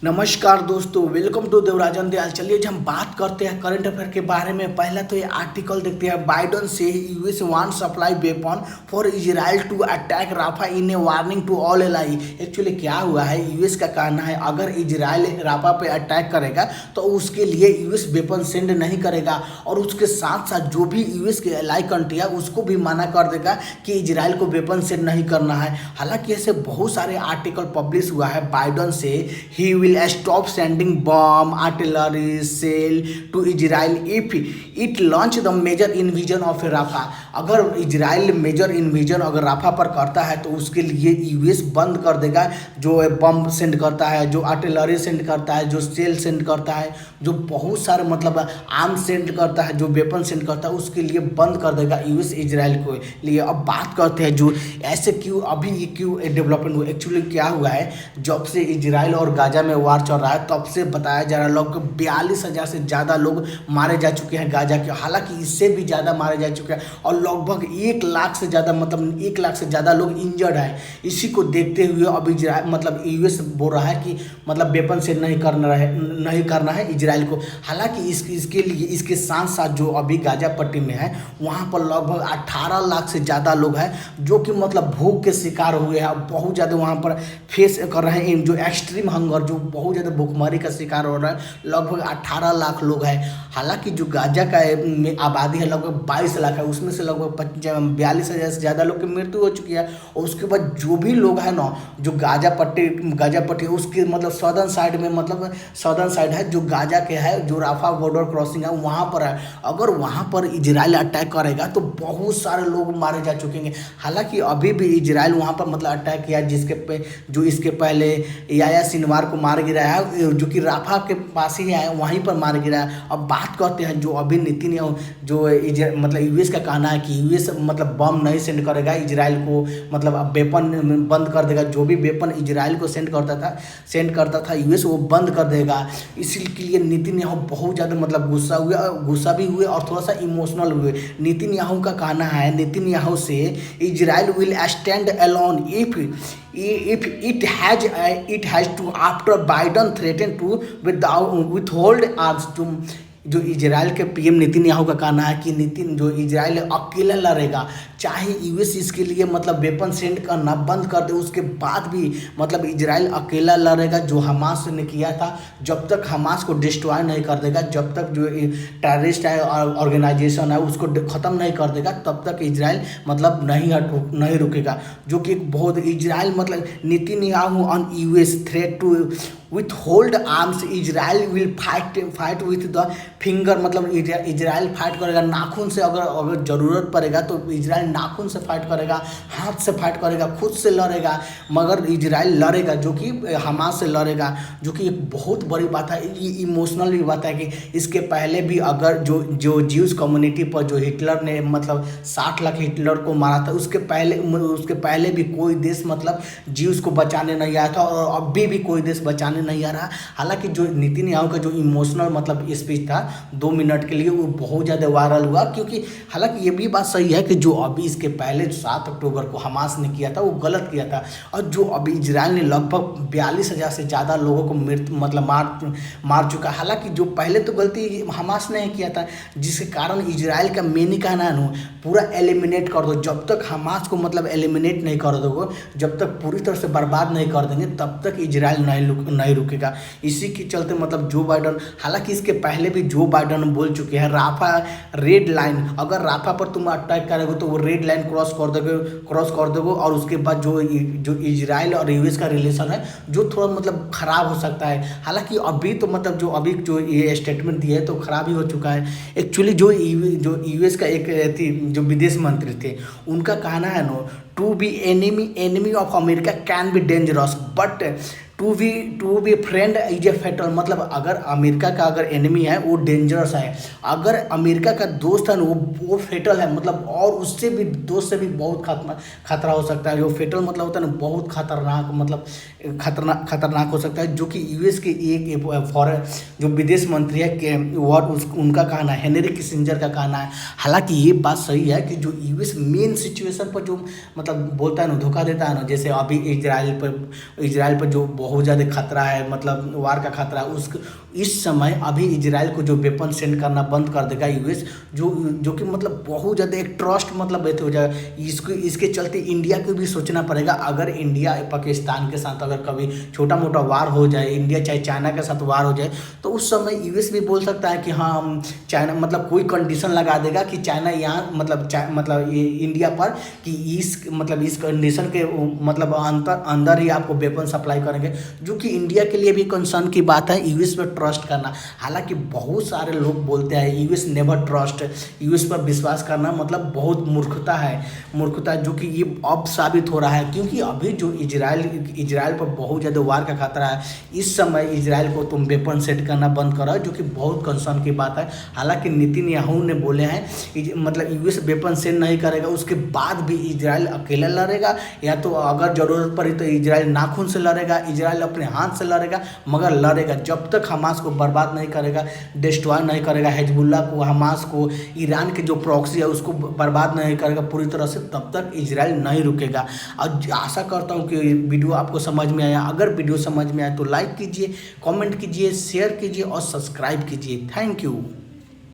नमस्कार दोस्तों, welcome to Devarajan Dayal. चलिए हम बात करते हैं करंट अफेयर के बारे में। पहला तो ये आर्टिकल देखते हैं। बाइडन से US want supply weapon for Israel to attack Rafah in a warning to all ally. Actually क्या हुआ है, यूएस का कहना है अगर इजराइल राफा पे अटैक करेगा तो उसके लिए यूएस वेपन सेंड नहीं करेगा, और उसके साथ साथ जो भी यूएस के एलाई कंट्री है उसको भी मना कर देगा कि इजराइल को वेपन सेंड नहीं करना है। हालांकि ऐसे बहुत सारे आर्टिकल पब्लिश हुआ है बाइडन से ही will stop sending bomb artillery shell to Israel if it launch the major invasion of Rafah। अगर इजराइल मेजर इन्वेजन अगर राफा पर करता है तो उसके लिए यूएस बंद कर देगा जो बम सेंड करता है, जो आर्टिलरी सेंड करता है, जो सेल सेंड करता है, जो बहुत सारे मतलब आर्म सेंड करता है, जो वेपन सेंड करता है, उसके लिए बंद कर देगा यूएस इजराइल को लिए। अब बात करते हैं जो ऐसे क्यों अभी ये क्यों डेवलपमेंट हुआ। एक्चुअली क्या हुआ है, जब से इजराइल और गाजा में वार चल रहा है तब से बताया जा रहा है लगभग 42,000 से ज़्यादा लोग मारे जा चुके हैं गाजा के। हालांकि इससे भी ज़्यादा मारे जा चुके हैं और लगभग 1 लाख से ज़्यादा मतलब 1 लाख से ज़्यादा लोग इंजर्ड है। इसी को देखते हुए अब इजराइल मतलब यूएस बोल रहा है कि मतलब वेपन से नहीं करना है इजराइल को। हालांकि इसके लिए इसके साथ साथ जो अभी गाजा पट्टी में है वहाँ पर लगभग 18 लाख से ज़्यादा लोग हैं जो कि मतलब भूख के शिकार हुए हैं। बहुत ज़्यादा वहाँ पर फेस कर रहे हैं जो एक्सट्रीम हंगर, जो बहुत ज़्यादा भूखमरी का शिकार हो रहा है। लगभग 18 लाख लोग हैं। हालांकि जो गाजा का में आबादी है लगभग 22 लाख है, उसमें से लगभग 42,000 से ज़्यादा लोग की मृत्यु हो चुकी है। और उसके बाद जो भी लोग हैं ना, जो गाजा पट्टी उसके मतलब सदर्न साइड में मतलब सदर्न साइड है जो गाजा के है, जो राफा बॉर्डर क्रॉसिंग है वहाँ पर है। अगर वहाँ पर इजराइल अटैक करेगा तो बहुत सारे लोग मारे जा चुकेंगे। हालांकि अभी भी इजराइल वहाँ पर मतलब अटैक किया जो इसके पहले याया सिनवार को मार गिरा है, जो कि राफा के पास ही है, वहीं पर मार गिरा है। अब बात करते हैं जो अभी नेतन्याहू जो मतलब यूएस का कहना है कि यूएस मतलब बम नहीं सेंड करेगा इजराइल को, मतलब अब वेपन बंद कर देगा। जो भी वेपन इजराइल को सेंड करता था यूएस वो बंद कर देगा। इसीलिए नेतन्याहू बहुत ज़्यादा मतलब गुस्सा भी हुए और थोड़ा सा इमोशनल हुए। नेतन्याहू का कहना है, नेतन्याहू से Israel will stand alone if it has to after Biden threatened to withhold arms to। जो इजराइल के पीएम नेतन्याहू का कहना है कि जो इजराइल अकेला लड़ेगा, चाहे यूएस इसके लिए मतलब वेपन सेंड करना बंद कर दे, उसके बाद भी मतलब इजराइल अकेला लड़ेगा जो हमास ने किया था। जब तक हमास को डिस्ट्रॉय नहीं कर देगा, जब तक जो टेररिस्ट है ऑर्गेनाइजेशन है उसको ख़त्म नहीं कर देगा, तब तक इजराइल मतलब नहीं रुकेगा। जो कि बहुत इजराइल मतलब Netanyahu on US threat to withhold arms, Israel will fight with the finger. मतलब इजराइल फाइट करेगा नाखून से। अगर ज़रूरत पड़ेगा तो इजराइल नाखून से फाइट करेगा, हाथ से फाइट करेगा, खुद से लड़ेगा, मगर इजराइल लड़ेगा जो कि हमास से लड़ेगा। जो कि एक बहुत बड़ी बात है, ये इमोशनल भी बात है कि इसके पहले भी अगर जो ज्यूज कम्युनिटी पर जो हिटलर ने मतलब 60 लाख हिटलर को मारा था, उसके पहले भी कोई देश मतलब ज्यूज को बचाने नहीं आया था और अभी भी कोई देश बचाने नहीं आ रहा। हालांकि जो नेतन्याहू का जो इमोशनल मतलब स्पीच था 2 मिनट के लिए वो बहुत ज़्यादा वायरल हुआ, क्योंकि हालांकि ये भी बात सही है कि जो अभी इसके पहले 7 अक्टूबर को हमास ने किया था वो गलत किया था। और जो अभी इजराइल ने लगभग 42,000 से ज़्यादा लोगों को मतलब मार चुका। हालांकि जो पहले तो गलती हमास ने किया था, जिसके कारण इजराइल का मेन कहना है पूरा एलिमिनेट कर दो। जब तक हमास को मतलब एलिमिनेट नहीं कर दोगे, जब तक पूरी तरह से बर्बाद नहीं कर देंगे, तब तक इजराइल नहीं रुकेगा। इसी के चलते मतलब जो बाइडन, हालांकि इसके पहले भी जो बाइडन बोल चुके हैं राफा रेड लाइन, अगर राफा पर तुम अटैक करोगे तो वो रेड लाइन क्रॉस कर दोगे और उसके बाद जो इजराइल और यूएस का रिलेशन है जो थोड़ा मतलब खराब हो सकता है। हालांकि अभी तो मतलब जो ये स्टेटमेंट दिया है तो खराब ही हो चुका है। एक्चुअली जो यूएस का एक थी जो विदेश मंत्री थे, उनका कहना है to be enemy of America can be dangerous but to be friend is a fatal. मतलब अगर अमेरिका का अगर एनिमी है वो डेंजरस है, अगर अमेरिका का दोस्त है वो फेटल है, मतलब और उससे भी दोस्त से भी बहुत खतरा हो सकता है। जो फेटल मतलब होता है बहुत खतरनाक, मतलब खतरनाक हो सकता है। जो कि यूएस के एक फॉरेन जो विदेश मंत्री है उनका कहना है, हेनरी किसिंजर का कहना है। हालांकि ये बात सही है कि जो यूएस मेन सिचुएशन पर जो मतलब बोलता है धोखा देता है जैसे अभी इजराइल पर जो बहुत ज़्यादा खतरा है, मतलब वार का खतरा है। उस इस समय अभी इजराइल को जो वेपन सेंड करना बंद कर देगा यूएस, जो कि मतलब बहुत ज़्यादा एक ट्रस्ट मतलब बेहतर हो जाएगा। इसके चलते इंडिया को भी सोचना पड़ेगा। अगर इंडिया पाकिस्तान के साथ अगर कभी छोटा मोटा वार हो जाए, इंडिया चाहे चाइना के साथ वार हो जाए, तो उस समय यूएस भी बोल सकता है कि हाँ हम चाइना मतलब कोई कंडीशन लगा देगा कि चाइना यहाँ मतलब इंडिया पर कि इस कंडीशन के मतलब अंदर ही आपको वेपन सप्लाई करेंगे, जो कि इंडिया के लिए भी कंसर्न की बात है यूएस पर ट्रस्ट करना। हालांकि बहुत सारे लोग बोलते हैं यूएस नेवर ट्रस्ट, यूएस पर विश्वास करना मतलब बहुत मूर्खता, जो कि ये अब साबित हो रहा है, क्योंकि अभी जो इजराइल पर बहुत ज़्यादा वार का खतरा है। इस समय इजराइल को तुम वेपन सेट करना बंद करो, जो कि बहुत कंसर्न की बात है। हालांकि नेतन्याहू ने बोले हैं मतलब यूएस वेपन सेंड नहीं करेगा, उसके बाद भी इजराइल अकेला लड़ेगा, या तो अगर जरूरत पड़ी तो इजराइल नाखून से लड़ेगा, इजराइल अपने हाथ से लड़ेगा, मगर लड़ेगा जब तक हमास को बर्बाद नहीं करेगा, डिस्ट्रॉय नहीं करेगा, हिजबुल्लाह को, हमास को, ईरान के जो प्रॉक्सी है उसको बर्बाद नहीं करेगा पूरी तरह से, तब तक इजराइल नहीं रुकेगा। और आशा करता हूँ कि वीडियो आपको समझ में आया। अगर वीडियो समझ में आया तो लाइक कीजिए, कमेंट कीजिए, शेयर कीजिए और सब्सक्राइब कीजिए। Thank you.